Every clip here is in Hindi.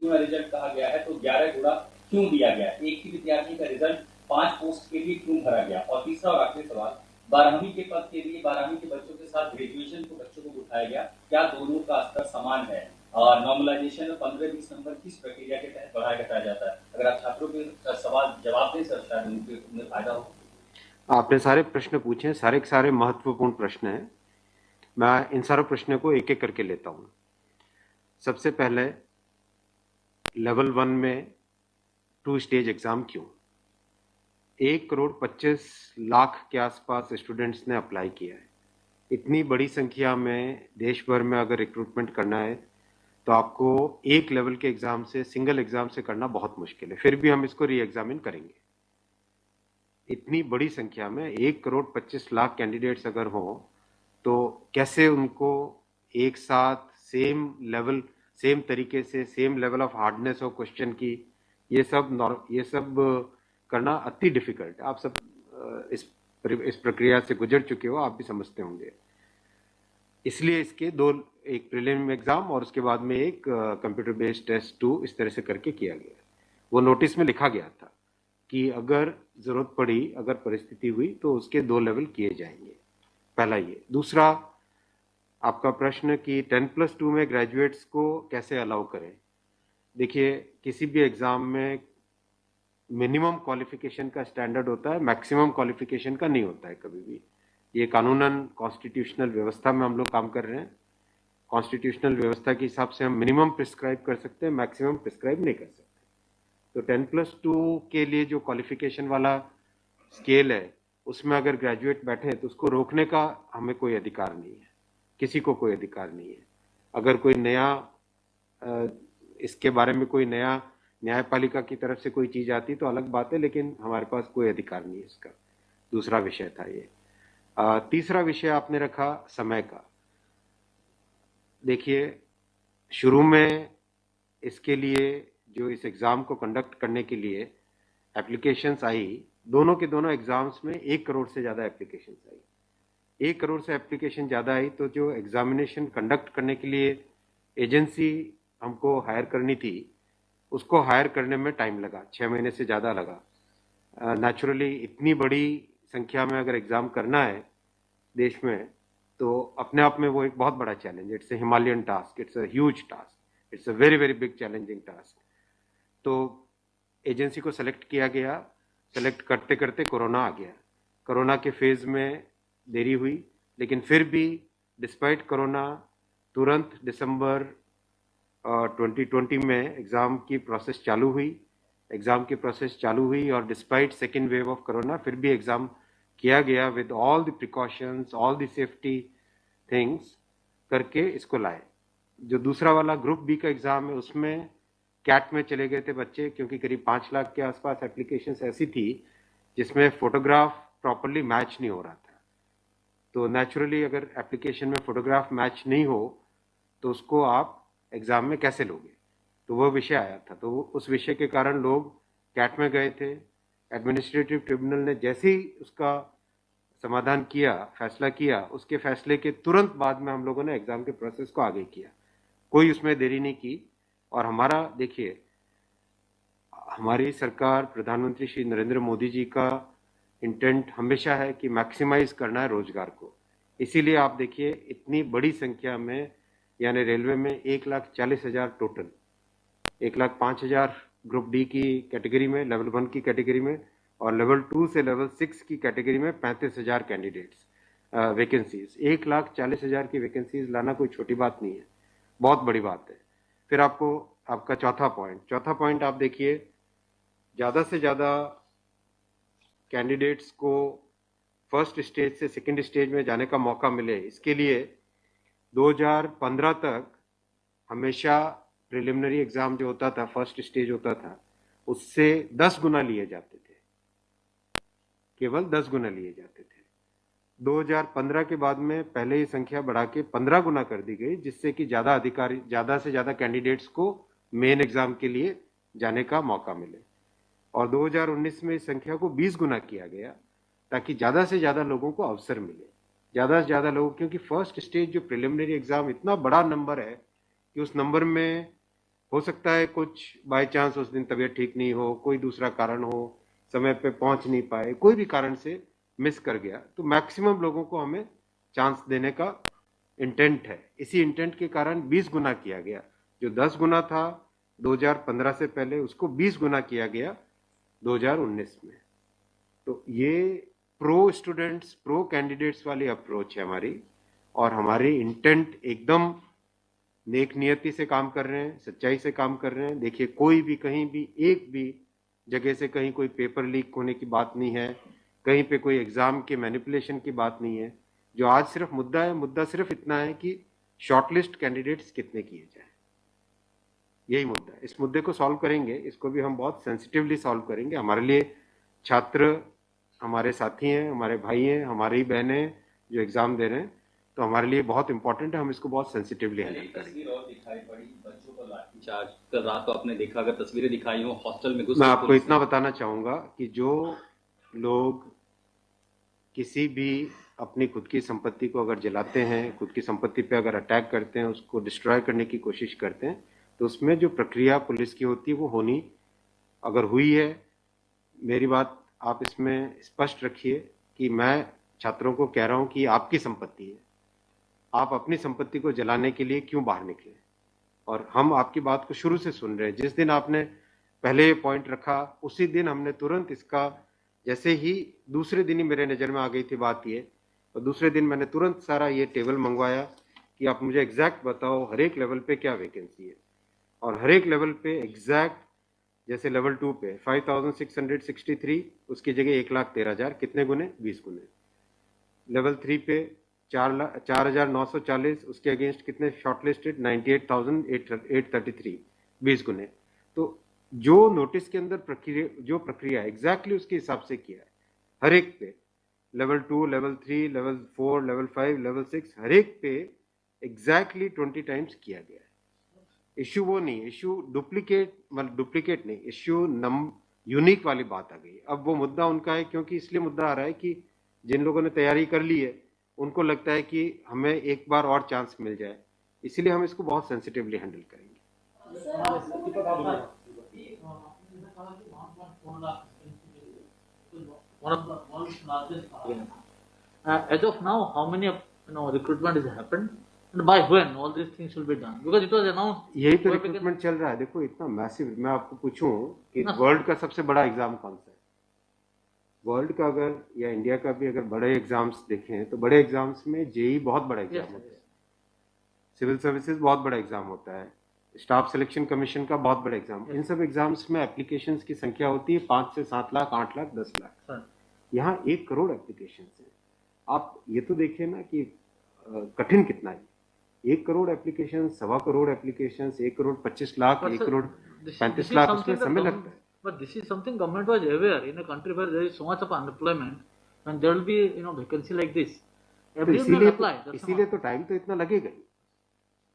में रिजल्ट कहा गया है, तो 11 गुणा क्यों दिया गया? एक ही विद्यार्थी का रिजल्ट 5 पोस्ट के लिए क्यों भरा गया? और तीसरा और आखिरी सवाल, 12वीं के पद के लिए 12वीं के बच्चों के साथ ग्रेजुएशन के बच्चों को उठाया गया, क्या दोनों का स्तर समान है? और नॉर्मलाइजेशन में 15-20 नंबर किस प्रक्रिया के तहत बढ़ाया घटाया जाता है? अगर आप छात्रों के सवाल जवाब दें सर, शायद उन्हें फायदा हो। आपने सारे प्रश्न पूछे, सारे के सारे महत्वपूर्ण प्रश्न हैं। मैं इन सारे प्रश्नों को एक एक करके लेता हूं। सबसे पहले, लेवल 1 में 2 स्टेज एग्जाम क्यों? 1,25,00,000 के आसपास स्टूडेंट्स ने अप्लाई किया है। इतनी बड़ी संख्या में देश भर में अगर रिक्रूटमेंट करना है तो आपको एक लेवल के एग्जाम से, सिंगल एग्जाम से करना बहुत मुश्किल है। फिर भी हम इसको री एग्जामिन करेंगे। इतनी बड़ी संख्या में 1,25,00,000 कैंडिडेट्स अगर हो तो कैसे उनको एक साथ सेम तरीके से, same level of hardness of question की, ये सब करना अति डिफिकल्ट। आप सब इस प्रक्रिया से गुजर चुके हो, आप भी समझते होंगे। इसलिए इसके दो, एक प्रीलिम एग्जाम और उसके बाद में एक कंप्यूटर बेस्ड टेस्ट 2, इस तरह से करके किया गया। वो नोटिस में लिखा गया था कि अगर जरूरत पड़ी, अगर परिस्थिति हुई तो उसके 2 लेवल किए जाएंगे। पहला ये। दूसरा, आपका प्रश्न कि 10+2 में ग्रेजुएट्स को कैसे अलाउ करें। देखिए, किसी भी एग्जाम में मिनिमम क्वालिफिकेशन का स्टैंडर्ड होता है, मैक्सिमम क्वालिफिकेशन का नहीं होता है कभी भी। ये कानूनन कॉन्स्टिट्यूशनल व्यवस्था में हम लोग काम कर रहे हैं। कॉन्स्टिट्यूशनल व्यवस्था के हिसाब से हम मिनिमम प्रिस्क्राइब कर सकते हैं, मैक्सिमम प्रिस्क्राइब नहीं कर सकते। तो 10+2 के लिए जो क्वालिफिकेशन वाला स्केल है, उसमें अगर ग्रेजुएट बैठे हैं तो उसको रोकने का हमें कोई अधिकार नहीं है, किसी को कोई अधिकार नहीं है। अगर कोई नया इसके बारे में कोई नया न्यायपालिका की तरफ से कोई चीज आती तो अलग बात है, लेकिन हमारे पास कोई अधिकार नहीं है इसका। दूसरा विषय था ये। तीसरा विषय आपने रखा समय का। देखिए, शुरू में इसके लिए, जो इस एग्जाम को कंडक्ट करने के लिए एप्लीकेशंस आई, दोनों के दोनों एग्जाम्स में 1 करोड़ से ज्यादा एप्लीकेशंस आई। 1 करोड़ से एप्लीकेशन ज्यादा आई तो जो एग्जामिनेशन कंडक्ट करने के लिए एजेंसी हमको हायर करनी थी, उसको हायर करने में टाइम लगा, 6 महीने से ज्यादा लगा। नेचुरली इतनी बड़ी संख्या में अगर एग्जाम करना है देश में, तो अपने आप में वो एक बहुत बड़ा challenge. It's a Himalayan task, it's a huge task, it's a very very big challenging task. तो एजेंसी को सेलेक्ट किया गया। सेलेक्ट करते करते कोरोना आ गया। कोरोना के फेज में देरी हुई, लेकिन फिर भी डिस्पाइट कोरोना तुरंत दिसंबर 2020 में एग्ज़ाम की प्रोसेस चालू हुई। एग्ज़ाम की प्रोसेस चालू हुई और despite second wave of corona फिर भी एग्ज़ाम किया गया with all the precautions, all the safety things करके इसको लाए। जो दूसरा वाला ग्रुप बी का एग्ज़ाम है, उसमें कैट में चले गए थे बच्चे, क्योंकि करीब 5 लाख के आसपास एप्लीकेशंस ऐसी थी जिसमें फोटोग्राफ प्रॉपरली मैच नहीं हो रहा था। तो नेचुरली अगर एप्लीकेशन में फोटोग्राफ मैच नहीं हो तो उसको आप एग्जाम में कैसे लोगे? तो वो विषय आया था। तो उस विषय के कारण लोग कैट में गए थे। एडमिनिस्ट्रेटिव ट्रिब्यूनल ने जैसे ही उसका समाधान किया, फैसला किया, उसके फैसले के तुरंत बाद में हम लोगों ने एग्जाम के प्रोसेस को आगे किया। कोई उसमें देरी नहीं की। और हमारा, देखिए, हमारी सरकार, प्रधानमंत्री श्री नरेंद्र मोदी जी का इंटेंट हमेशा है कि मैक्सिमाइज करना है रोजगार को। इसीलिए आप देखिए, इतनी बड़ी संख्या में, यानी रेलवे में 1,40,000 टोटल, 1,05,000 ग्रुप डी की कैटेगरी में, लेवल 1 की कैटेगरी में, और लेवल 2 से लेवल 6 की कैटेगरी में 35,000 कैंडिडेट्स वैकेंसीज। 1,40,000 की वैकेंसीज लाना कोई छोटी बात नहीं है, बहुत बड़ी बात है। फिर आपका चौथा पॉइंट आप देखिए, ज़्यादा से ज़्यादा कैंडिडेट्स को फर्स्ट स्टेज से सेकंड स्टेज में जाने का मौका मिले, इसके लिए 2015 तक हमेशा प्रिलिमिनरी एग्जाम जो होता था, फर्स्ट स्टेज होता था, उससे 10 गुना लिए जाते थे, केवल 10 गुना लिए जाते थे। 2015 के बाद में पहले ही संख्या बढ़ा के 15 गुना कर दी गई, जिससे कि ज़्यादा से ज़्यादा कैंडिडेट्स को मेन एग्जाम के लिए जाने का मौका मिले। और 2019 में इस संख्या को 20 गुना किया गया, ताकि ज़्यादा से ज़्यादा लोगों को अवसर मिले, ज़्यादा से ज़्यादा लोगों, क्योंकि फर्स्ट स्टेज जो प्रिलिमिनरी एग्जाम इतना बड़ा नंबर है कि उस नंबर में हो सकता है कुछ बाय चांस उस दिन तबीयत ठीक नहीं हो, कोई दूसरा कारण हो, समय पे पहुंच नहीं पाए, कोई भी कारण से मिस कर गया, तो मैक्सिमम लोगों को हमें चांस देने का इंटेंट है। इसी इंटेंट के कारण 20 गुना किया गया। जो 10 गुना था 2015 से पहले, उसको 20 गुना किया गया 2019 में। तो ये प्रो स्टूडेंट्स, प्रो कैंडिडेट्स वाली अप्रोच है हमारी, और हमारी इंटेंट एकदम नेक नियति से काम कर रहे हैं, सच्चाई से काम कर रहे हैं। देखिए, कोई भी कहीं भी एक भी जगह से कहीं कोई पेपर लीक होने की बात नहीं है, कहीं पे कोई एग्जाम के मैनिपुलेशन की बात नहीं है। जो आज सिर्फ मुद्दा है, मुद्दा सिर्फ इतना है कि शॉर्टलिस्ट कैंडिडेट्स कितने किए जाए, यही मुद्दा है। इस मुद्दे को सॉल्व करेंगे, इसको भी हम बहुत सेंसिटिवली सॉल्व करेंगे। हमारे लिए छात्र हमारे साथी हैं, हमारे भाई हैं, हमारी बहनें जो एग्जाम दे रहे हैं, तो हमारे लिए बहुत इंपॉर्टेंट है। हम इसको बहुत सेंसिटिवली हैंडल एक करेंगे। तस्वीर और दिखाई पड़ी, बच्चों को लाठीचार्ज कर रहा, तो आपने देखा, अगर तस्वीरें दिखाई हो हॉस्टल में घुस मैं के आपको पुलिस इतना ने- बताना चाहूंगा कि जो लोग किसी भी अपनी खुद की संपत्ति को अगर जलाते हैं, खुद की संपत्ति पे अगर अटैक करते हैं, उसको डिस्ट्रॉय करने की कोशिश करते हैं, तो उसमें जो प्रक्रिया पुलिस की होती है वो होनी, अगर हुई है, मेरी बात आप इसमें स्पष्ट रखिए कि मैं छात्रों को कह रहा हूं कि आपकी संपत्ति है, आप अपनी संपत्ति को जलाने के लिए क्यों बाहर निकले। और हम आपकी बात को शुरू से सुन रहे हैं। जिस दिन आपने पहले पॉइंट रखा, उसी दिन हमने तुरंत इसका, जैसे ही दूसरे दिन ही मेरे नज़र में आ गई थी बात ये, और दूसरे दिन मैंने तुरंत सारा ये टेबल मंगवाया कि आप मुझे एग्जैक्ट बताओ हर एक लेवल पे क्या वैकेंसी है, और हर एक लेवल पे एग्जैक्ट, जैसे लेवल 2 पे 5663, उसकी जगह 1,13,000, कितने गुने? 20 गुने। लेवल 3 पे 4,940, उसके अगेंस्ट कितने शॉर्टलिस्टेड? 98,833, 20 गुने। तो जो नोटिस के अंदर प्रक्रिया एग्जैक्टली उसके हिसाब से किया है, हर एक पे, level 2, level 3, level 4, level 5, level 6, हर एक पे एग्जैक्टली 20 टाइम्स किया गया है। इश्यू वो नहीं, इश्यू डुप्लीकेट नहीं, इश्यू यूनिक वाली बात आ गई। अब वो मुद्दा उनका है, क्योंकि इसलिए मुद्दा आ रहा है कि जिन लोगों ने तैयारी कर ली है, उनको लगता है कि हमें एक बार और चांस मिल जाए, इसीलिए हम इसको बहुत सेंसिटिवली हैंडल करेंगे। One of the world's largest. As of now, how many recruitment has happened, and by when all these things will be done? Because it was announced. यही तो रिक्रूटमेंट चल रहा है। देखो, इतना मैसिव, मैं आपको पूछूं कि वर्ल्ड का सबसे बड़ा एग्जाम कौन सा है? वर्ल्ड का अगर, या इंडिया का भी अगर बड़े एग्जाम्स देखें, तो बड़े एग्जाम्स में जेई बहुत बड़ा एग्जाम होता है, सिविल सर्विसेज बहुत बड़ा एग्जाम होता है, स्टाफ सिलेक्शन कमीशन का बहुत बड़ा एग्जाम। इन सब एग्जाम्स में एप्लीकेशंस की संख्या होती है 5 से 7 लाख, 8 लाख, 10 लाख। यहाँ 1 करोड़ एप्लीकेशंस हैं। आप ये तो देखिए ना कि कठिन कितना है। 1 करोड़ एप्लीकेशन, 1.25 करोड़ एप्लीकेशन, 1 करोड़ 25 लाख, 1 करोड़ 35 लाख, उसमें समय लगता है। But this is something government was aware in a country where there is so much of unemployment, and there will be vacancy like this. तो Everyone will apply. इसीलिए तो टाइम तो इतना लगेगा ही।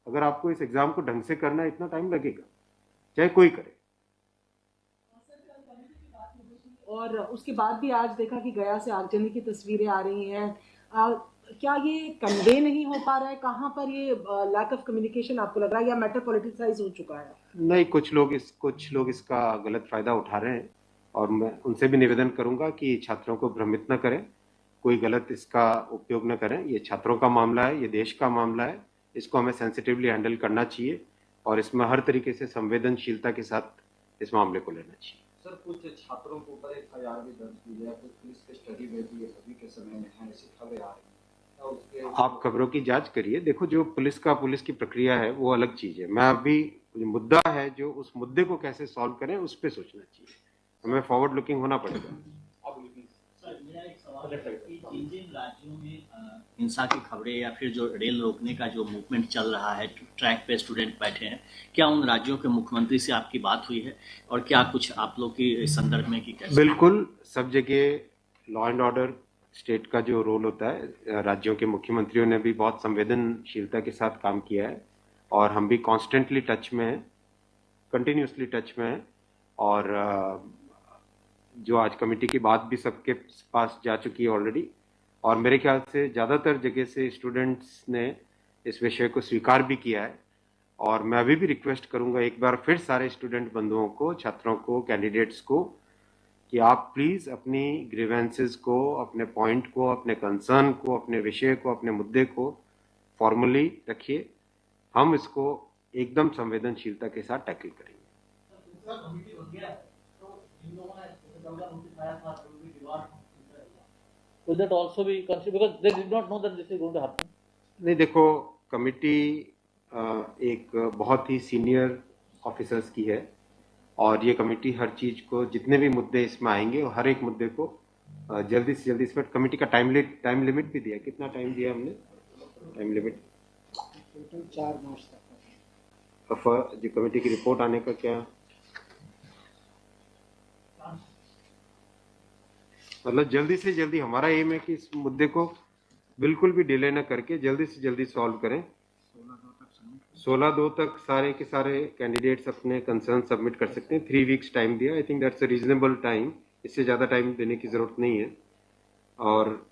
अगर आपको इस एग्जाम को ढंग से करना है, इतना टाइम लगेगा, चाहे कोई करे। और उसके बाद भी आज देखा कि गया से आगजनी की तस्वीरें आ रही हैं। क्या ये कन्वे नहीं हो पा रहा है? कहाँ पर ये लैक ऑफ कम्युनिकेशन आपको लग रहा है, या मैटर पॉलिटिसाइज हो चुका है? नहीं, कुछ लोग इसका गलत फायदा उठा रहे हैं, और मैं उनसे भी निवेदन करूंगा कि छात्रों को भ्रमित न करें, कोई गलत इसका उपयोग न करें। ये छात्रों का मामला है, ये देश का मामला है, इसको हमें सेंसिटिवली हैंडल करना चाहिए, और इसमें हर तरीके से संवेदनशीलता के साथ इस मामले को लेना चाहिए। सर, कुछ छात्रों के ऊपर एफआईआर भी दर्ज की है, कुछ पुलिस के स्टडी में भी अभी के समय में है, ऐसी खबरें आ रही हैं। आप खबरों की जांच करिए। देखो, जो पुलिस की प्रक्रिया है वो अलग चीज है। मैं अभी, मुद्दा है जो, उस मुद्दे को कैसे सॉल्व करें उस पर सोचना चाहिए, हमें फॉरवर्ड लुकिंग होना पड़ेगा। मेरा एक सवाल है कि जिन राज्यों में हिंसा की खबरें या फिर जो रेल रोकने का जो मूवमेंट चल रहा है, ट्रैक पे स्टूडेंट बैठे हैं, क्या उन राज्यों के मुख्यमंत्री से आपकी बात हुई है, और क्या कुछ आप लोग की संदर्भ में कि कैसे? बिल्कुल, सब जगह लॉ एंड ऑर्डर स्टेट का जो रोल होता है, राज्यों के मुख्यमंत्रियों ने भी बहुत संवेदनशीलता के साथ काम किया है, और हम भी कॉन्स्टेंटली टच में हैं, कंटिन्यूसली टच में हैं। और जो आज कमेटी की बात भी सबके पास जा चुकी है ऑलरेडी, और मेरे ख्याल से ज़्यादातर जगह से स्टूडेंट्स ने इस विषय को स्वीकार भी किया है, और मैं अभी भी रिक्वेस्ट करूंगा एक बार फिर सारे स्टूडेंट बंधुओं को, छात्रों को, कैंडिडेट्स को कि आप प्लीज अपनी ग्रीवेंसेस को, अपने पॉइंट को, अपने कंसर्न को, अपने विषय को, अपने मुद्दे को फॉर्मली रखिए। हम इसको एकदम संवेदनशीलता के साथ टैकल करेंगे। Will that also be considered because they did not know that this is going to happen? नहीं, देखो, कमिटी एक बहुत ही सीनियर ऑफिसर्स की है और ये कमेटी हर चीज को, जितने भी मुद्दे इसमें आएंगे, हर एक मुद्दे को जल्दी से जल्दी, इसमें कमेटी का टाइम लिमिट भी दिया। कितना टाइम दिया हमने? टाइम लिमिट टोटल 4 मार्च तक। जो कमेटी की रिपोर्ट आने का क्या मतलब, जल्दी से जल्दी हमारा एम है कि इस मुद्दे को बिल्कुल भी डिले ना करके जल्दी से जल्दी सॉल्व करें। 16/2 तक सारे के सारे कैंडिडेट्स अपने कंसर्न सबमिट कर सकते हैं। 3 वीक्स टाइम दिया, I think that's a reasonable time. इससे ज़्यादा टाइम देने की ज़रूरत नहीं है। और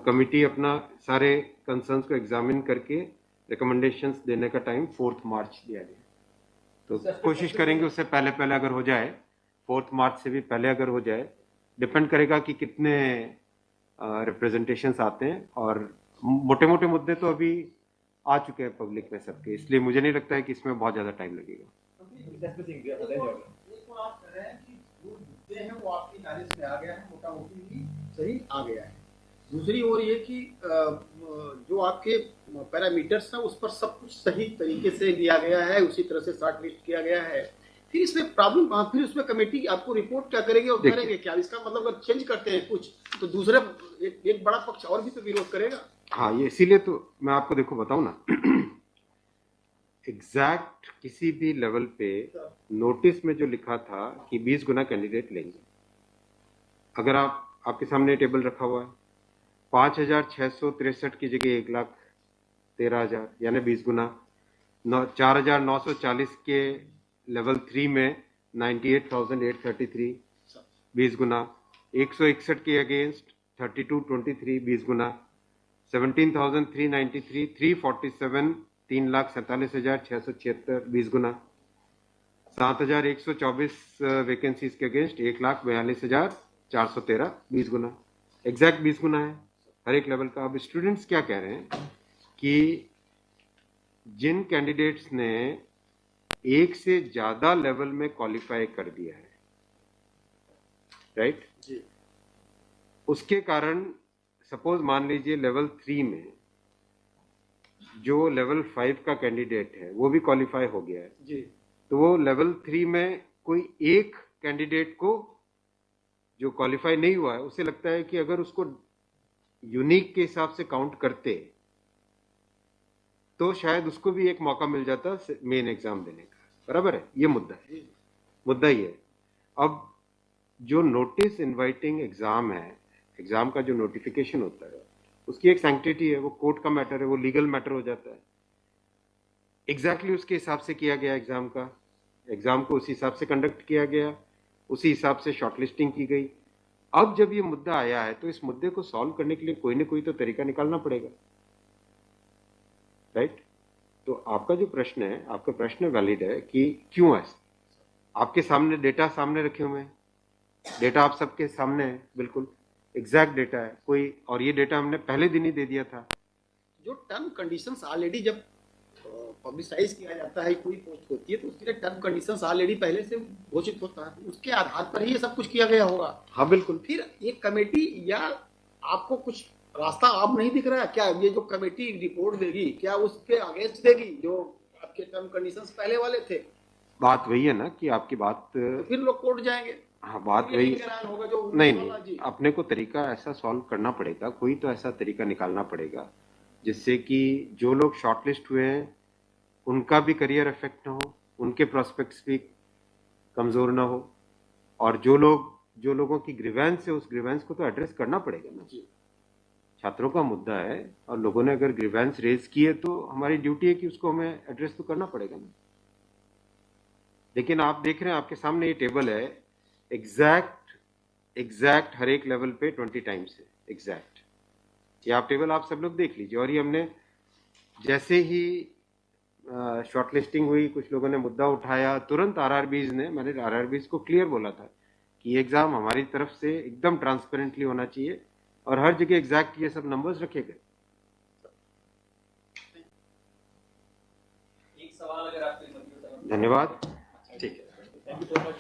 कमिटी अपना सारे कंसर्न्स को एग्जामिन करके रिकमेंडेशंस देने का टाइम 4 मार्च दिया गया। तो कोशिश करेंगे उससे पहले अगर हो जाए, 4 मार्च से भी पहले अगर हो जाए। डिपेंड करेगा कि कितने रिप्रेजेंटेशंस आते हैं, और मोटे मोटे मुद्दे तो अभी आ चुके हैं पब्लिक में सबके, इसलिए मुझे नहीं लगता है कि इसमें बहुत ज़्यादा टाइम लगेगा। वो आपकी नॉलेज में आ गया है, मोटा मोटी सही आ गया है। दूसरी ओर ये कि जो आपके पैरामीटर्स हैं उस पर सब कुछ सही तरीके से दिया गया है, उसी तरह से शॉर्ट लिस्ट किया गया है। फिर इसमें प्रॉब्लम, फिर उसमें कमेटी आपको रिपोर्ट क्या करेगी और करेंगे क्या? इसका मतलब अगर चेंज करते हैं कुछ तो दूसरे एक बड़ा पक्ष और भी तो विरोध करेगा। हाँ, ये इसीलिए तो मैं आपको देखो बताऊं ना, एग्जैक्ट किसी भी लेवल पे नोटिस में जो लिखा था कि 20 गुना कैंडिडेट लेंगे, अगर आपके सामने टेबल रखा हुआ है, 5,663 की जगह 1,13,000 यानी 20 गुना। 4,940 के लेवल 3 में 98,833 20 गुना। 161 के अगेंस्ट 3223 20 गुना। 17,393 347 3,47,676 20 गुना। 7,124 वैकेंसीज के अगेंस्ट 1,42,413 20 गुना। एग्जैक्ट 20 गुना है हर एक लेवल का। अब स्टूडेंट्स क्या कह रहे हैं कि जिन कैंडिडेट्स ने एक से ज्यादा लेवल में क्वालिफाई कर दिया है, राइट जी, उसके कारण सपोज मान लीजिए लेवल 3 में जो लेवल 5 का कैंडिडेट है वो भी क्वालिफाई हो गया है जी, तो वो लेवल 3 में कोई एक कैंडिडेट को जो क्वालिफाई नहीं हुआ है, उसे लगता है कि अगर उसको यूनिक के हिसाब से काउंट करते तो शायद उसको भी एक मौका मिल जाता मेन एग्जाम देने का। बराबर है, ये मुद्दा है, मुद्दा ही है। अब जो नोटिस इनवाइटिंग एग्जाम है, एग्जाम का जो नोटिफिकेशन होता है उसकी एक सैंक्टिटी है, वो कोर्ट का मैटर है, वो लीगल मैटर हो जाता है। एग्जैक्टली उसके हिसाब से किया गया एग्जाम का, एग्जाम को उसी हिसाब से कंडक्ट किया गया, उसी हिसाब से शॉर्टलिस्टिंग की गई। अब जब ये मुद्दा आया है तो इस मुद्दे को सॉल्व करने के लिए कोई ना कोई तो तरीका निकालना पड़ेगा, राइट? तो आपका जो प्रश्न है, आपका प्रश्न वैलिड है कि क्यों ऐसा। आपके सामने डेटा सामने रखे हुए हैं, डेटा आप सबके सामने है, बिल्कुल एग्जैक्ट डेटा है कोई, और ये डेटा हमने पहले दिन ही दे दिया था। जो टर्म कंडीशंस ऑलरेडी जब पब्लिसाइज किया जाता है, कोई पोस्ट होती है तो उसके लिए टर्म कंडीशंस ऑलरेडी पहले से घोषित होता है, उसके आधार पर ही ये सब कुछ किया गया होगा। हाँ बिल्कुल। फिर एक कमेटी या आपको कुछ रास्ता आप नहीं दिख रहा है क्या? ये जो कमेटी रिपोर्ट देगी क्या उसके अगेंस्ट देगी जो आपके टर्म कंडीशंस पहले वाले थे? बात वही है ना कि आपकी बात तो फिर लोग कोर्ट जाएंगे। हाँ, बात वही होगा जो नहीं, अपने को तरीका ऐसा सॉल्व करना पड़ेगा, कोई तो ऐसा तरीका निकालना पड़ेगा जिससे कि जो लोग शॉर्टलिस्ट हुए हैं उनका भी करियर इफेक्ट ना हो, उनके प्रोस्पेक्ट्स भी कमजोर ना हो, और जो लोगों की ग्रीवेंस है उस ग्रीवेंस को तो एड्रेस करना पड़ेगा ना। छात्रों का मुद्दा है और लोगों ने अगर ग्रीवेंस रेज की है तो हमारी ड्यूटी है कि उसको हमें एड्रेस तो करना पड़ेगा ना। लेकिन आप देख रहे हैं आपके सामने ये टेबल है, एग्जैक्ट हर एक लेवल पे 20 टाइम्स है एग्जैक्ट। ये आप टेबल आप सब लोग देख लीजिए। और ये हमने जैसे ही शॉर्टलिस्टिंग हुई, कुछ लोगों ने मुद्दा उठाया, तुरंत आरआरबीज ने, मैंने आरआरबीज को क्लियर बोला था कि ये एग्जाम हमारी तरफ से एकदम ट्रांसपेरेंटली होना चाहिए और हर जगह एग्जैक्ट ये सब नंबर्स रखे गए। एक सवाल अगर आपके धन्यवाद। ठीक है, थैंक यू सो मच।